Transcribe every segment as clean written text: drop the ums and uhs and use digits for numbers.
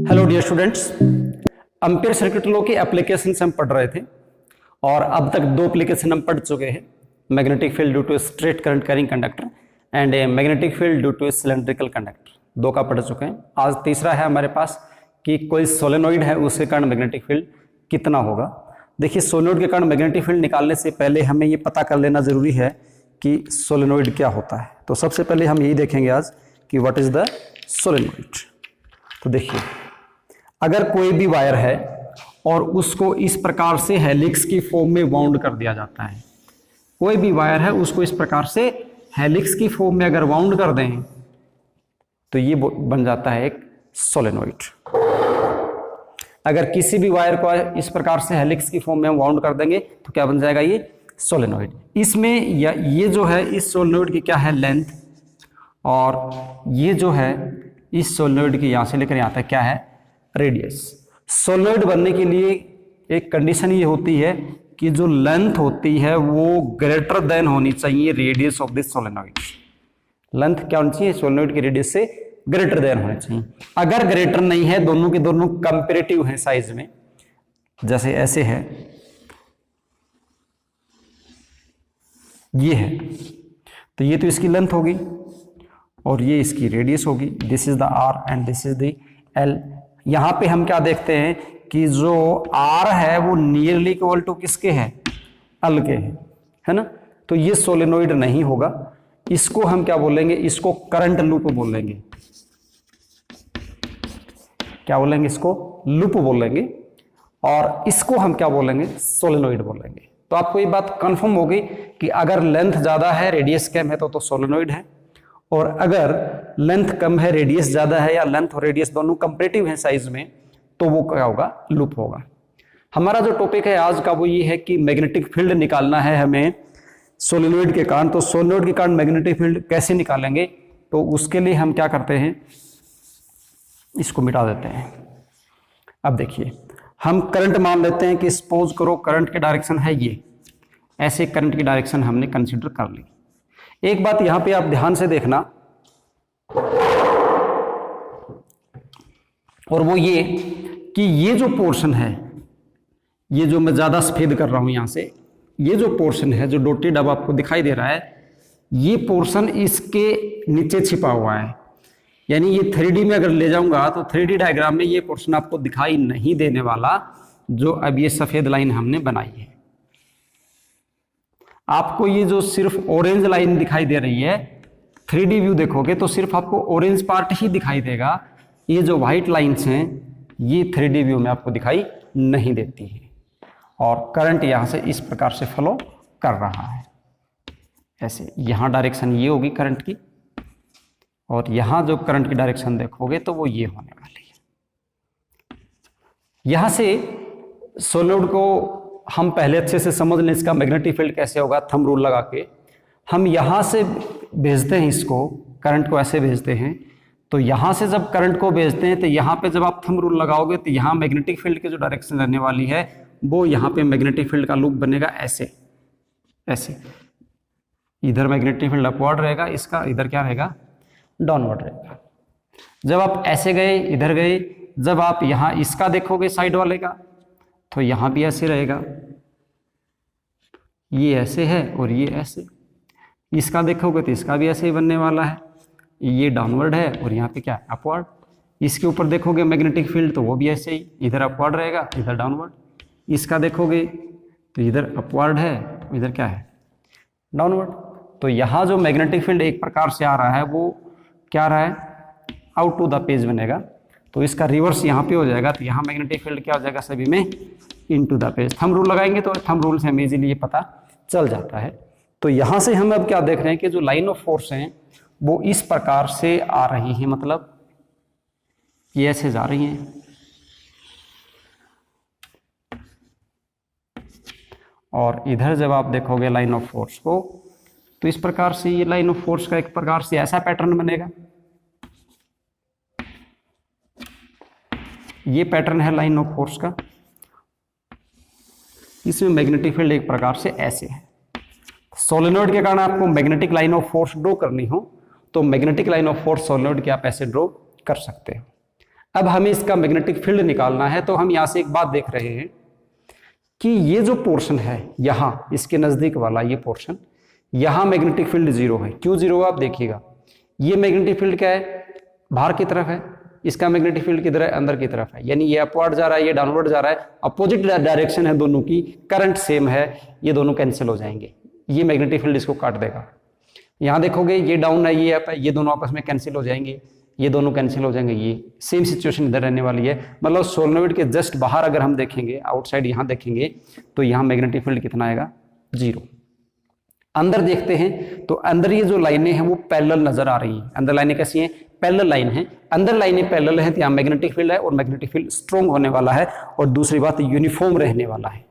Hello dear students, Ampere circuit law के application से हम पढ़ रहे थे और अब तक दो एप्लीकेशन हम पढ़ चुके हैं। Magnetic field due to straight current carrying conductor and a magnetic field due to cylindrical conductor, दो का पढ़ चुके हैं। आज तीसरा है हमारे पास कि कोई सोलेनोइड है उसके कारण मैग्नेटिक फील्ड कितना होगा। देखिए, सोलेनोइड के कारण मैग्नेटिक फील्ड निकालने से पहले हमें ये पता कर लेना जरूरी है कि सोलेनोइड क्या होता है। तो सबसे पहले हम यही देखेंगे आज कि व्हाट इज द सोलेनोइड। तो देखिए, अगर कोई भी वायर है और उसको इस प्रकार से हेलिक्स की फॉर्म में वाउंड कर दिया जाता है, कोई भी वायर है उसको इस प्रकार से हेलिक्स की फॉर्म में अगर वाउंड कर दें तो ये बन जाता है एक सोलेनोइड। अगर किसी भी वायर को इस प्रकार से हेलिक्स की फॉर्म में हम वाउंड कर देंगे तो क्या बन जाएगा, ये सोलेनोइड। इसमें ये जो है इस सोलेनोइड की क्या है, लेंथ, और ये जो है इस सोलेनोइड की यहां से लेकर यहां तक क्या है, रेडियस। सोलेनोइड बनने के लिए एक कंडीशन ये होती है कि जो लेंथ होती है वो ग्रेटर देन होनी चाहिए radius of this solenoid. Length क्या होनी चाहिए, सोलेनोइड की रेडियस से ग्रेटर देन होनी चाहिए। अगर ग्रेटर नहीं है, दोनों के दोनों कंपैरेटिव हैं साइज में, जैसे ऐसे है, ये है, तो ये तो इसकी लेंथ होगी और ये इसकी रेडियस होगी। This is the R and this is the L. यहां पे हम क्या देखते हैं कि जो आर है वो नियरली इक्वल टू किसके है, एल के है ना। तो ये सोलेनोइड नहीं होगा। इसको हम क्या बोलेंगे, इसको करंट लूप बोलेंगे। क्या बोलेंगे, इसको लूप बोलेंगे, और इसको हम क्या बोलेंगे, सोलेनोइड बोलेंगे। तो आपको ये बात कंफर्म होगी कि अगर लेंथ ज्यादा है रेडियस कम है तो सोलेनोइड है, और अगर लेंथ कम है रेडियस ज्यादा है, या लेंथ और रेडियस दोनों कंपैरेटिव हैं साइज में, तो वो क्या होगा, लूप होगा। हमारा जो टॉपिक है आज का वो ये है कि मैग्नेटिक फील्ड निकालना है हमें सोलेनोइड के कारण। तो सोलेनोइड के कारण मैग्नेटिक फील्ड कैसे निकालेंगे, तो उसके लिए हम क्या करते हैं, इसको मिटा देते हैं। अब देखिए, हम करंट मान लेते हैं कि सपोज करो करंट की डायरेक्शन है ये, ऐसे करंट की डायरेक्शन हमने कंसिडर कर ली। एक बात यहां पे आप ध्यान से देखना, और वो ये कि ये जो पोर्शन है, ये जो मैं ज्यादा सफेद कर रहा हूं यहां से, ये जो पोर्शन है जो डॉटेड अब आपको दिखाई दे रहा है, ये पोर्शन इसके नीचे छिपा हुआ है। यानी ये 3D में अगर ले जाऊंगा तो 3D डायग्राम में ये पोर्शन आपको दिखाई नहीं देने वाला, जो अब ये सफेद लाइन हमने बनाई है। आपको ये जो सिर्फ ऑरेंज लाइन दिखाई दे रही है, 3D व्यू देखोगे तो सिर्फ आपको ऑरेंज पार्ट ही दिखाई देगा। ये जो व्हाइट लाइंस हैं ये 3D व्यू में आपको दिखाई नहीं देती है, और करंट यहां से इस प्रकार से फ्लो कर रहा है। ऐसे यहां डायरेक्शन ये होगी करंट की, और यहां जो करंट की डायरेक्शन देखोगे तो वो ये होने वाली है। यहां से सोलेनोइड को हम पहले अच्छे से समझ लें, इसका मैग्नेटिक फील्ड कैसे होगा। थंब रूल लगा के हम यहां से भेजते हैं इसको, करंट को ऐसे भेजते हैं। तो यहां से जब करंट को भेजते हैं तो यहां पे जब आप थंब रूल लगाओगे तो यहां मैग्नेटिक फील्ड की जो डायरेक्शन रहने वाली है वो यहां पे मैग्नेटिक फील्ड का लूप बनेगा ऐसे ऐसे। इधर मैग्नेटिक फील्ड अपवर्ड रहेगा, इसका इधर क्या रहेगा, डाउनवर्ड रहेगा। जब आप ऐसे गए, इधर गए, जब आप यहां इसका देखोगे साइड वाले का, तो यहां भी ऐसे रहेगा, ये ऐसे है और ये ऐसे। इसका देखोगे तो इसका भी ऐसे ही बनने वाला है, ये डाउनवर्ड है और यहाँ पे क्या है, अपवर्ड। इसके ऊपर देखोगे मैग्नेटिक फील्ड तो वो भी ऐसे ही, इधर अपवर्ड रहेगा, इधर डाउनवर्ड। इसका देखोगे तो इधर अपवर्ड है, इधर क्या है, डाउनवर्ड। तो यहाँ जो मैग्नेटिक फील्ड एक प्रकार से आ रहा है वो क्या आ रहा है, आउट टू द पेज बनेगा। तो इसका रिवर्स यहाँ पे हो जाएगा, तो यहाँ मैग्नेटिक फील्ड क्या हो जाएगा, सभी में into the page. Thumb rule लगाएंगे तो थंब रूल से हमें इजीली ये पता चल जाता है। तो यहाँ से हम अब क्या देख रहे हैं कि जो लाइन ऑफ फोर्स हैं वो इस प्रकार से आ रही है, मतलब ये ऐसे जा रही हैं, और इधर जब आप देखोगे लाइन ऑफ फोर्स को तो इस प्रकार से ये लाइन ऑफ फोर्स का एक प्रकार से ऐसा पैटर्न बनेगा। ये पैटर्न है लाइन ऑफ फोर्स का, इसमें मैग्नेटिक फील्ड एक प्रकार से ऐसे है। सोलेनोइड के कारण आपको magnetic line of force draw करनी हो तो magnetic line of force solenoid के आप ऐसे ड्रॉ कर सकते हो। अब हमें इसका मैग्नेटिक फील्ड निकालना है, तो हम यहां से एक बात देख रहे हैं कि ये जो पोर्शन है यहां इसके नजदीक वाला ये पोर्शन, यहां मैग्नेटिक फील्ड जीरो है। क्यों जीरो? आप देखिएगा, ये मैग्नेटिक फील्ड क्या है? बाहर की तरफ है, इसका मैग्नेटिक फील्ड किधर है? अंदर की तरफ है, यानी ये अपवर्ड जा रहा है, ये डाउनवर्ड जा रहा है, अपोजिट डायरेक्शन है दोनों की, करंट सेम है, ये दोनों कैंसिल हो जाएंगे, ये मैग्नेटिक फील्ड इसको काट देगा। यहां देखोगे ये डाउन है, ये अप है, ये दोनों आपस में कैंसिल हो जाएंगे, ये दोनों कैंसिल हो जाएंगे, ये सेम सिचुएशन इधर रहने वाली है। मतलब सोलेनोइड के जस्ट बाहर अगर हम देखेंगे, आउटसाइड यहां देखेंगे, तो यहां मैग्नेटिक फील्ड कितना आएगा? जीरो। अंदर देखते हैं तो अंदर ये जो लाइनें हैं वो पैरेलल नजर आ रही हैं। अंदर लाइनें कैसी हैं? पैरेलल लाइन है। अंदर लाइनें पैरेलल हैं तो यहाँ मैग्नेटिक फील्ड है और मैग्नेटिक फील्ड स्ट्रॉन्ग होने वाला है, और दूसरी बात यूनिफॉर्म रहने वाला है।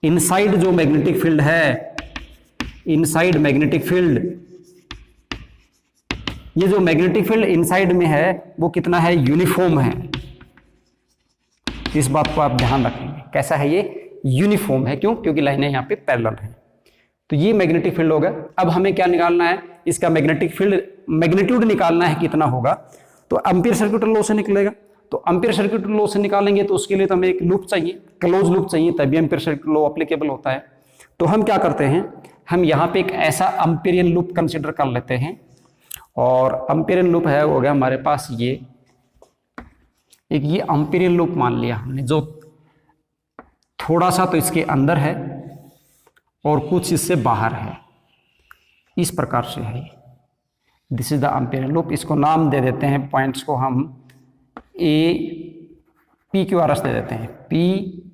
इनसाइड जो मैग्नेटिक फील्ड है, इनसाइड मैग्नेटिक फील्ड, ये जो मैग्नेटिक फील्ड इनसाइड में है वो कितना है? यूनिफॉर्म है। इस बात को आप ध्यान रखेंगे। कैसा है ये? यूनिफॉर्म है। क्यों? क्योंकि लाइनें यहाँ पे पैरेलल हैं। तो ये मैग्नेटिक फील्ड होगा। अब हमें क्या निकालना है? इसका मैग्नेटिक फील्ड मैग्नीट्यूड निकालना है, कितना होगा? तो एम्पीयर सर्किट लॉ से निकलेगा। तो एम्पीयर सर्किट लॉ से निकालेंगे तो उसके लिए तो हमें एक लूप चाहिए, क्लोज लूप चाहिए, तभी एम्पीयर सर्किट लॉ एप्लीकेबल होता है। तो हम क्या करते हैं, हम यहाँ पे एक ऐसा एम्पीरियन लूप कंसिडर कर लेते हैं, और एम्पीरियन लूप है हो गया हमारे पास ये एक, ये एम्पीरियन लूप मान लिया हमने, जो थोड़ा सा तो इसके अंदर है और कुछ इससे बाहर है, इस प्रकार से है। This is the empyrean loop. इसको नाम दे देते हैं, पॉइंट्स को हम A P Q R S दे देते हैं। पी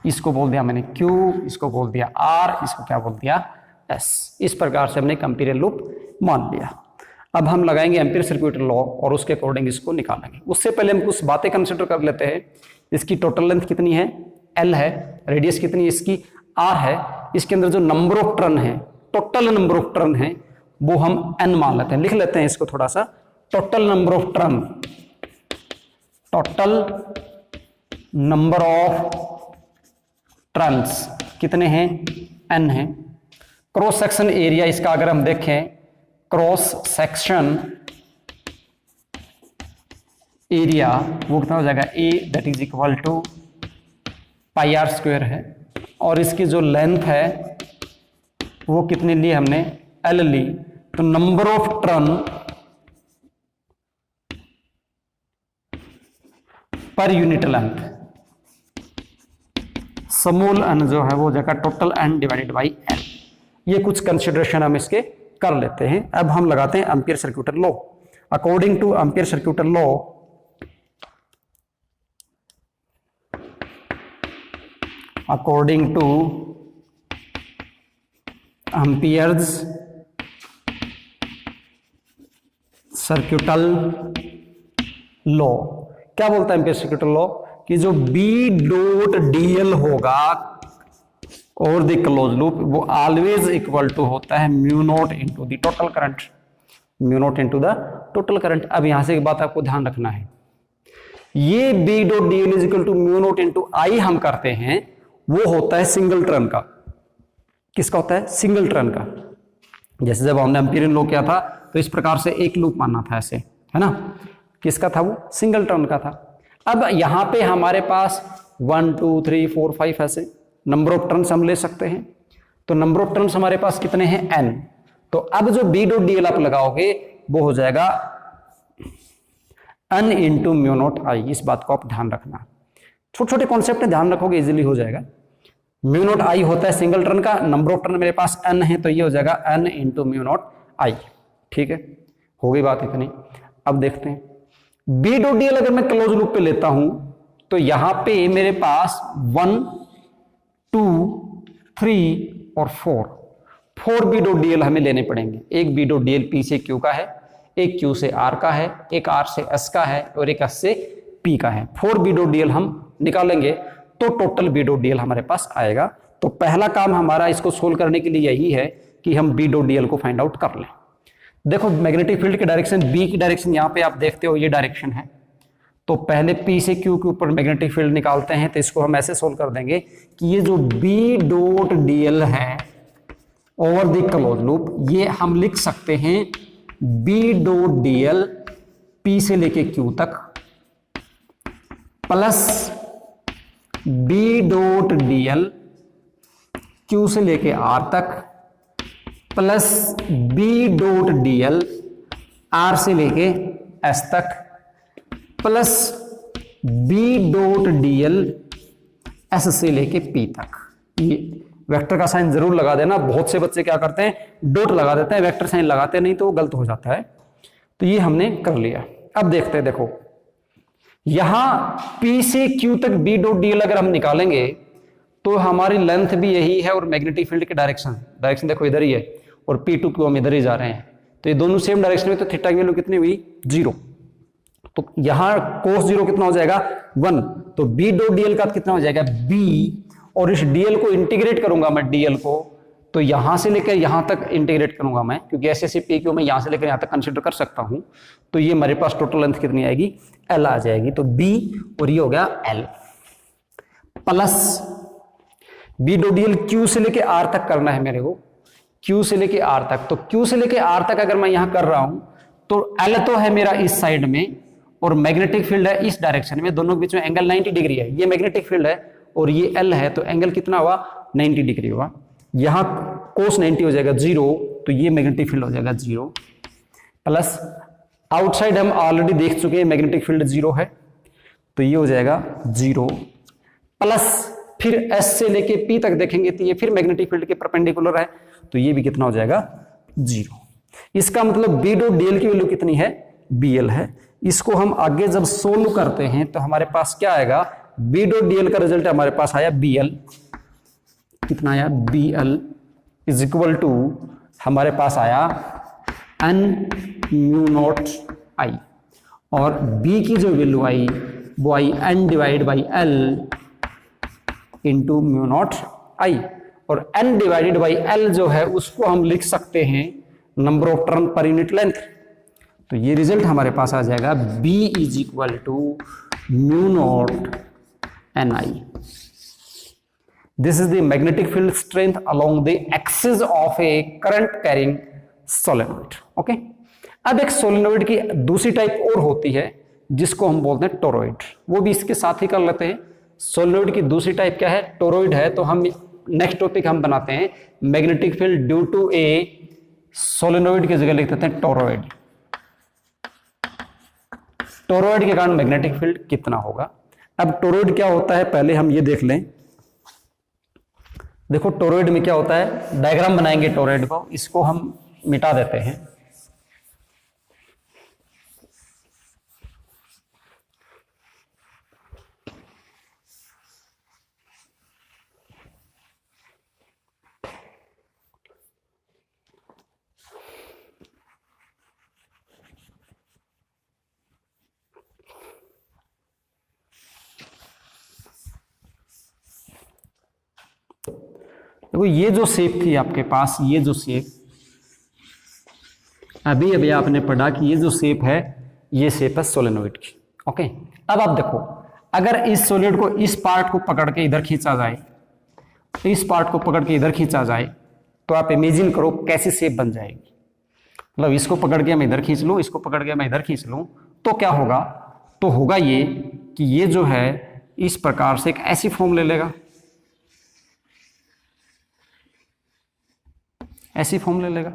इसको बोल दिया मैंने क्यू, इसको बोल दिया आर, इसको क्या बोल दिया? एस। इस प्रकार से हमने एक एम्पीरियन लूप मान लिया। अब हम लगाएंगे एम्पीयर सर्किट लॉ और उसके अकॉर्डिंग इसको निकालेंगे। उससे पहले हम कुछ बातें कंसिडर कर लेते हैं। इसकी टोटल लेंथ कितनी है? एल है। रेडियस कितनी है इसकी? आर है। इसके अंदर जो नंबर ऑफ टर्न है, टोटल नंबर ऑफ टर्न है, वो हम एन मान लेते हैं। लिख लेते हैं इसको थोड़ा सा। Total number of turn, total number of turns कितने हैं? एन है। क्रॉस सेक्शन एरिया इसका अगर हम देखें, क्रॉस सेक्शन एरिया वो कितना हो जाएगा? A that is equal to pi r square है। और इसकी जो लेंथ है वो कितने ली हमने? एल ली। तो number of turn per unit length, समूल एन जो है वो हो जाएगा total N divided by N. ये कुछ कंसिडरेशन हम इसके कर लेते हैं। अब हम लगाते हैं Ampere circuit law. According to Ampere circuit law, according to Ampere's circuital law, क्या बोलता है एम्पीयर सर्किटल लॉ? कि जो बी डॉट डीएल होगा और द क्लोज लूप, वो ऑलवेज इक्वल टू होता है mu naught into the total current, mu naught into the total current. अब यहां से एक बात आपको ध्यान रखना है, ये B dot D L is equal to mu naught into I हम करते हैं, वो होता है सिंगल टर्न का। किसका होता है? सिंगल टर्न का। जैसे जब हमने एम्पीरियन लॉ किया था तो इस प्रकार से एक लूप मानना था ऐसे, है ना? किसका था वो? सिंगल टर्न का था। अब यहां पे हमारे पास 1 2 3 4 5 ऐसे नंबर ऑफ टर्न्स हम ले सकते हैं। तो नंबर ऑफ टर्न्स हमारे पास कितने हैं? n। तो अब जो बी डॉट डीएल आप लगाओगे वो हो जाएगा n इंटू म्यू नॉट आई। इस बात को आप ध्यान रखना, छोटे छोटे कॉन्सेप्ट में ध्यान रखोगे इजीली हो जाएगा। म्यू नॉट आई होता है सिंगल टर्न का, नंबर ऑफ टर्न मेरे पास n है तो ये हो जाएगा n इंटू म्यू नॉट आई। ठीक है, हो गई बात इतनी। अब देखते हैं बी डॉट डीएल अगर मैं क्लोज लूप पे लेता हूं तो यहां पे मेरे पास 1 2 3 और 4 बी डॉट डीएल हमें लेने पड़ेंगे। एक बी डॉट डीएल पी से क्यू का है, एक क्यू से आर का है, एक आर से एस का है और एक एस से पी का है। 4 बी डॉट डीएल हम निकालेंगे तो टोटल बी डॉट डीएल हमारे पास आएगा। तो पहला काम हमारा इसको सोल्व करने के लिए यही है कि हम बी डॉट डीएल को फाइंड आउट कर लें। देखो मैग्नेटिक फील्ड की डायरेक्शन बी की डायरेक्शन यहां पे आप देखते हो ये डायरेक्शन है, तो पहले पी से क्यू के ऊपर मैग्नेटिक फील्ड निकालते हैं। तो इसको हम ऐसे सोल्व कर देंगे कि ये जो बी डॉट डीएल है ओवर द क्लोज लूप, ये हम लिख सकते हैं बी डॉट डीएल पी से लेके क्यू तक plus B dot DL Q से लेके आर तक plus B dot DL R से लेके एस तक plus B dot DL S से लेके पी तक। ये वेक्टर का साइन जरूर लगा देना। बहुत से बच्चे क्या करते हैं, डॉट लगा देते हैं, वेक्टर साइन लगाते नहीं, तो गलत हो जाता है। तो ये हमने कर लिया। अब देखते हैं, देखो यहां P से Q तक B डॉट डीएल अगर हम निकालेंगे तो हमारी लेंथ भी यही है और मैग्नेटिक फील्ड की डायरेक्शन देखो इधर ही है और P टू Q हम इधर ही जा रहे हैं, तो ये दोनों सेम डायरेक्शन में, तो थीटा की वैल्यू कितनी हुई 0। तो यहां cos 0 कितना हो जाएगा 1, तो B डॉट डीएल का कितना हो जाएगा B, और इस डीएल को इंटीग्रेट करूंगा मैं डीएल को, तो यहां से लेकर यहां तक इंटीग्रेट करूंगा मैं, क्योंकि ऐसे P Q मैं यहां से लेकर यहां तक कंसीडर कर सकता हूं। तो ये हमारे पास टोटल लेंथ कितनी आएगी L आ जाएगी, तो B और ये हो गया L plus B dot DL Q से लेके R तक करना है मेरे को, Q से लेके R तक। तो Q से लेके R तक अगर मैं यहां कर रहा हूं तो L तो है मेरा इस साइड में और मैग्नेटिक फील्ड है इस डायरेक्शन में, दोनों के बीच में एंगल 90 डिग्री है। ये मैग्नेटिक फील्ड है और ये L है, तो एंगल कितना हुआ 90 डिग्री हुआ। यहां cos 90 हो जाएगा 0, तो ये मैग्नेटिक फील्ड हो जाएगा 0 प्लस आउटसाइड हम ऑलरेडी देख चुके हैं मैग्नेटिक फील्ड 0 है, तो ये हो जाएगा 0 प्लस फिर S से लेके P तक देखेंगे तो ये फिर मैग्नेटिक फील्ड के परपेंडिकुलर है, तो ये भी कितना हो जाएगा 0। इसका मतलब B डॉट डीएल की वैल्यू कितनी है BL है। इसको हम आगे जब सोल्व करते हैं तो हमारे पास क्या आएगा, B डॉट डीएल का रिजल्ट हमारे पास आया BL, कितना आया BL इज इक्वल टू हमारे पास आया N म्यू नॉट I, और B की जो वैल्यू आई वो आई N divide by L into mu naught I, और N डिवाइडेड बाई L जो है उसको हम लिख सकते हैं number of turn per unit length. तो ये रिजल्ट हमारे पास आ जाएगा B is equal to mu naught NI। This is the magnetic field strength along the axis of a current carrying solenoid. Okay, अब एक सोलेनोइड की दूसरी टाइप और होती है जिसको हम बोलते हैं टोरॉइड, वो भी इसके साथ ही कर लेते हैं। सोलेनोइड की दूसरी टाइप क्या है, टोरॉइड है। तो हम नेक्स्ट टॉपिक हम बनाते हैं magnetic field due to a solenoid की जगह लिख देते हैं टोरॉइड। टोरॉइड के कारण मैग्नेटिक फील्ड कितना होगा। अब टोरॉइड क्या होता है पहले हम ये देख लें। देखो टोरॉइड में क्या होता है, डायग्राम बनाएंगे टोरॉइड को, इसको हम मिटा देते हैं। देखो ये जो शेप थी आपके पास, ये जो शेप अभी अभी आपने पढ़ा कि ये जो शेप है ये शेप है सोलेनोइड की। ओके, अब आप देखो अगर इस सोलिड को इस पार्ट को पकड़ के इधर खींचा जाए, इस पार्ट को पकड़ के इधर खींचा जाए, तो आप इमेजिन करो कैसी शेप बन जाएगी। मतलब इसको पकड़ के मैं इधर खींच लूं, इसको पकड़ के मैं इधर खींच लूं, तो क्या होगा, तो होगा ये कि ये जो है इस प्रकार से एक ऐसी फॉर्म ले लेगा, ऐसी फॉर्म ले लेगा।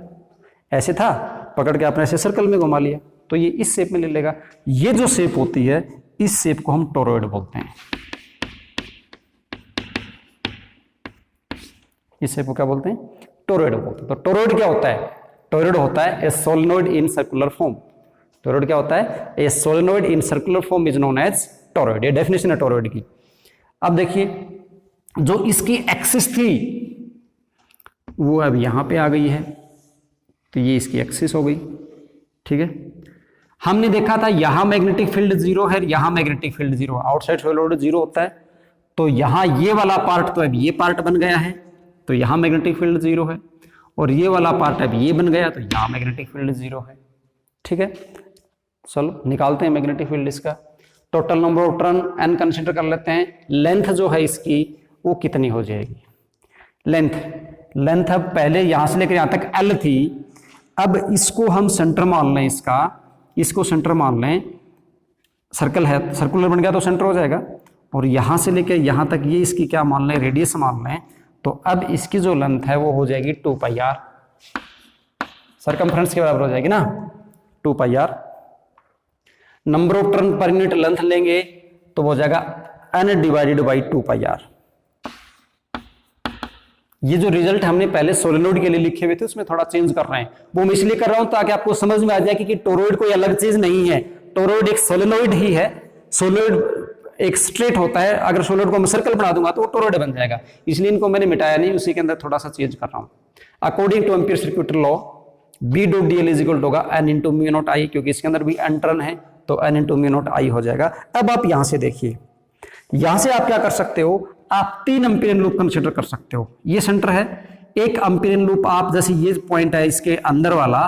ऐसे था, पकड़ के आपने ऐसे सर्कल में घुमा लिया, तो ये इस शेप में ले लेगा। ये जो शेप होती है इस शेप को हम टोरॉइड बोलते हैं। इस शेप को क्या बोलते हैं, टोरॉइड बोलते हैं। तो टोरॉइड क्या होता है, टोरॉइड होता है a solenoid in circular form. Toroid क्या होता है, a solenoid in circular form is known as toroid. ये डेफिनेशन है टोरॉइड की। अब देखिए जो इसकी एक्सिस थी वो अब यहां पे आ गई है, तो ये इसकी एक्सिस हो गई। ठीक है, हमने देखा था यहां मैग्नेटिक फील्ड 0 है, यहां मैग्नेटिक फील्ड 0, आउटसाइड सोलेनोइड 0 होता है। तो यहां ये वाला पार्ट तो अब ये पार्ट बन गया है, तो यहां मैग्नेटिक फील्ड 0 है, और ये वाला पार्ट अब ये बन गया, तो यहां मैग्नेटिक फील्ड 0 है। ठीक है, चलो निकालते हैं मैग्नेटिक फील्ड इसका। Total number of turn n consider कर लेते हैं। लेंथ जो है इसकी वो कितनी हो जाएगी, लेंथ अब पहले यहां से लेकर यहां तक L थी, अब इसको हम सेंटर मान लें, इसको सेंटर मान लें। सर्कल है, सर्कुलर बन गया तो सेंटर हो जाएगा, और यहां से लेके यहां तक ये इसकी क्या मान लें, रेडियस मान लें, तो अब इसकी जो लेंथ है वो हो जाएगी 2πr, सरकमफ्रेंस के बराबर हो जाएगी ना 2πr। Number of turn per unit length लेंगे तो हो जाएगा n डिवाइडेड बाई 2πr। ये जो रिजल्ट हमने पहले सोलेनोइड के लिए लिखे हुए थे उसमें थोड़ा चेंज कर रहे हैं, वो मैं इसलिए कर रहा हूं ताकि आपको समझ में आ जाए कि टोरॉइड कोई अलग चीज नहीं है, टोरॉइड एक सोलेनोइड ही है। सोलेनोइड एक स्ट्रेट होता है, अगर सोलेनोइड को मैं सर्कल बना दूंगा तो वो टोरॉइड बन जाएगा, इसलिए इनको मैंने मिटाया नहीं, उसी के अंदर थोड़ा सा चेंज कर रहा हूं। According to Ampere circuit law B dot D L is equal होगा n into mu naught I, क्योंकि इसके अंदर भी n टर्न है तो n into mu naught I हो जाएगा। अब आप यहां से देखिए, यहां से आप क्या कर सकते हो, आप 3 एम्पीरियन लूप कंसीडर कर सकते हो। ये सेंटर है, एक एम्पीरियन लूप आप जैसे ये पॉइंट है इसके अंदर वाला,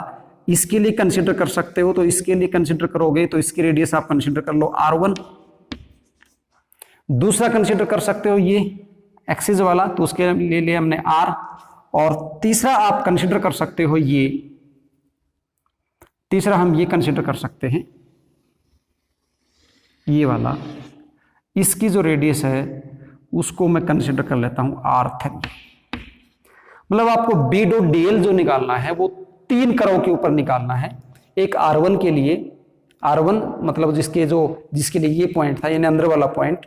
इसके लिए कंसीडर कर सकते हो, तो इसके लिए कंसीडर करोगे तो इसकी रेडियस आप कंसीडर कर लो r1। दूसरा कंसीडर कर सकते हो ये एक्सिस वाला, तो उसके लिए हमने r, और तीसरा आप कंसीडर कर सकते हो ये, तीसरा हम ये कंसीडर कर सकते हैं ये वाला, इसकी जो रेडियस है उसको मैं कंसीडर कर लेता हूं r3। मतलब आपको बी डॉट डीएल जो निकालना है वो 3 कर्व के ऊपर निकालना है। एक r1 के लिए, r1 मतलब जिसके लिए ये पॉइंट था, यानी अंदर वाला पॉइंट,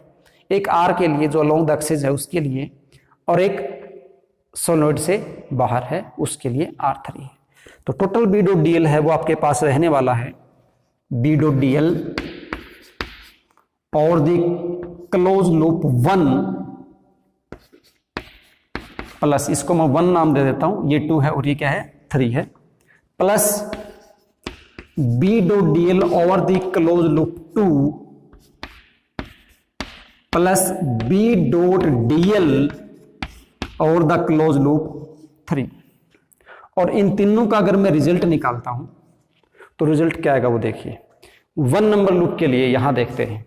एक r के लिए जो अलोंग द एक्सिस है उसके लिए, और एक सोलेनोइड से बाहर है उसके लिए r3 है। तो टोटल बी डॉट डीएल है वो आपके पास रहने वाला है बी डॉट डीएल और द क्लोज लूप 1 प्लस, इसको मैं 1 नाम दे देता हूं, ये 2 है और ये क्या है 3 है, plus B dot DL over the close loop 2 plus B dot DL और द क्लोज लूप 3। और इन तीनों का अगर मैं रिजल्ट निकालता हूं तो रिजल्ट क्या आएगा वो देखिए। 1 नंबर लूप के लिए यहां देखते हैं,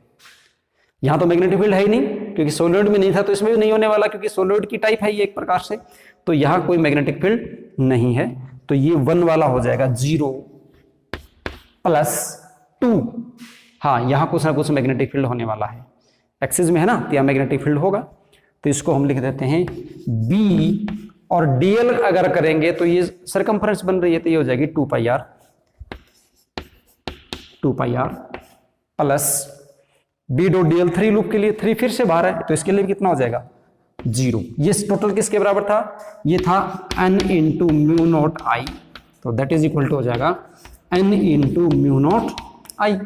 यहां तो मैग्नेटिक फील्ड है ही नहीं, क्योंकि सोलिनोइड में नहीं था तो इसमें भी नहीं होने वाला, क्योंकि सोलिनोइड की टाइप है ये एक प्रकार से, तो यहां कोई मैग्नेटिक फील्ड नहीं है, तो ये 1 वाला हो जाएगा 0 प्लस 2। हाँ, यहां कुछ ना कुछ मैग्नेटिक फील्ड होने वाला है, एक्सिस में है ना, तो यहां मैग्नेटिक फील्ड होगा, तो इसको हम लिख देते हैं बी, और डीएल अगर करेंगे तो ये सरकमफ्रेंस बन रही है तो ये हो जाएगी 2πr plus B dot DL 3 loop के लिए 3 फिर से बाहर है तो इसके लिए कितना हो जाएगा 0। ये टोटल किसके बराबर था, ये था n इंटू म्यू नॉट आई, तो दैट इज इक्वल टू हो जाएगा n इंटू म्यू नॉट आई।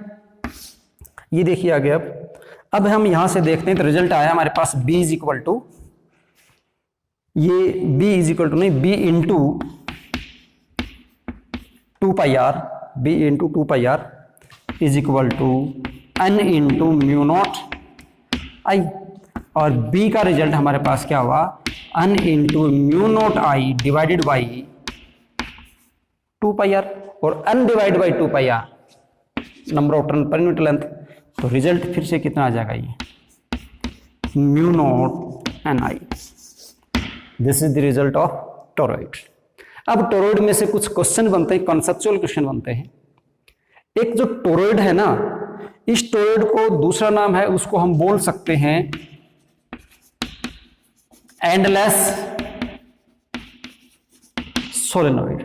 ये देखिए आगे अब हम यहां से देखते हैं तो रिजल्ट आया हमारे पास b इज इक्वल टू, ये b इज इक्वल टू नहीं, b into 2πr, b into 2πr is equal to n into mu naught I, और b का रिजल्ट हमारे पास क्या हुआ n into mu naught I divided by 2πr, और n divide by 2πr number of turn per unit length, तो result फिर से कितना आ जाएगा ये mu naught n I. This is the result of toroid. अब टोरॉइड में से कुछ क्वेश्चन बनते हैं, कॉन्सेप्चुअल क्वेश्चन बनते हैं। एक जो टोरॉइड है ना, इस टोरॉइड को दूसरा नाम है, उसको हम बोल सकते हैं endless solenoid.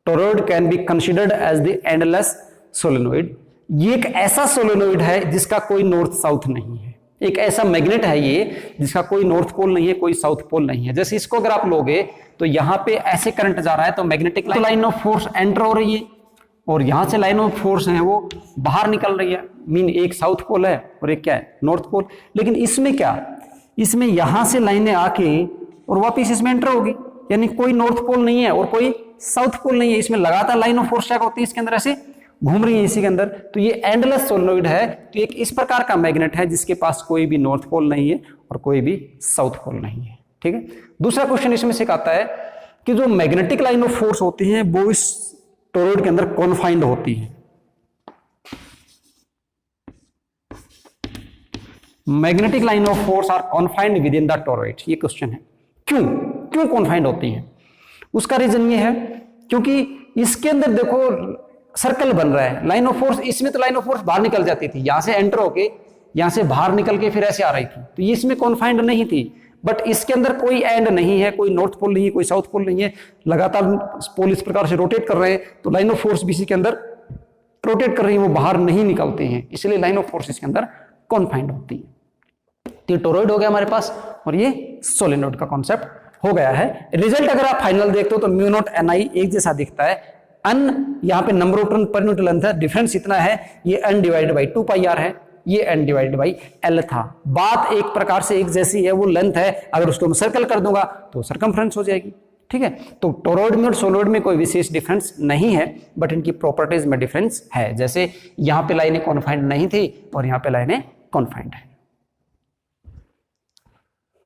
Toroid can be considered as the endless solenoid. ये एक ऐसा सोलेनोइड है जिसका कोई नॉर्थ साउथ नहीं है, एक ऐसा मैग्नेट है ये जिसका कोई नॉर्थ पोल नहीं है, कोई साउथ पोल नहीं है। जैसे इसको अगर आप लोगे तो यहां पे ऐसे करंट जा रहा है तो magnetic line of force enter हो रही है, और यहां से लाइन ऑफ फोर्स है वो बाहर निकल रही है, मीन एक साउथ पोल है और एक क्या है नॉर्थ पोल। लेकिन इसमें क्या, इसमें यहां से लाइनें आके और वापिस इसमें एंटर होगी, यानी कोई नॉर्थ पोल नहीं है और कोई साउथ पोल नहीं है, इसमें लगातार लाइन ऑफ फोर्स क्या होती है इसके अंदर ऐसे घूम रही है इसी के अंदर। तो ये एंडलेस सोलेनोइड है, तो एक इस प्रकार का मैग्नेट है जिसके पास कोई भी नॉर्थ पोल नहीं है और कोई भी साउथ पोल नहीं है। ठीक है, दूसरा क्वेश्चन इसमें से आता है कि जो मैग्नेटिक लाइन ऑफ फोर्स होती है वो इस टोरॉइड के अंदर कॉन्फाइंड होती है। Magnetic line of force are confined within the toroid, ये क्वेश्चन है। क्यों कॉन्फाइंड होती है? उसका रीजन ये है क्योंकि इसके अंदर देखो सर्कल बन रहा है, लाइन ऑफ फोर्स, इसमें तो लाइन ऑफ फोर्स बाहर निकल जाती थी, यहां से एंटर होके यहां से बाहर निकल के फिर ऐसे आ रही थी, तो ये इसमें कॉन्फाइंड नहीं थी। बट इसके अंदर कोई एंड नहीं है, कोई नॉर्थ पोल नहीं है, कोई साउथ पोल नहीं है, लगातार पोल इस प्रकार से रोटेट कर रहे हैं, तो लाइन ऑफ फोर्स भी इसी के अंदर रोटेट कर रही है, वो बाहर नहीं निकलते हैं, इसलिए लाइन ऑफ फोर्स इसके अंदर कॉन्फाइंड होती है। तो टोरॉइड हो गया हमारे पास, और ये सोलेनोइड का कॉन्सेप्ट हो गया है। रिजल्ट अगर आप फाइनल देखते हो तो म्यू नॉट एन आई एक जैसा दिखता है, अन यहाँ पे number of turn per unit length है, डिफरेंस इतना है, ये N divided by 2 pi R है, ये एन डिवाइडेड बाई एल था। बात एक प्रकार से एक जैसी है, वो लेंथ है, अगर उसको मैं सर्कल कर दूंगा तो सरकमफ्रेंस हो जाएगी, ठीक है। तो टोरॉइड में और सोलॉइड में कोई विशेष डिफरेंस नहीं है, बट इनकी प्रॉपर्टीज में डिफरेंस है, जैसे यहाँ पे लाइनें कॉन्फाइंड नहीं थी और यहाँ पे लाइनें कॉन्फाइंड है।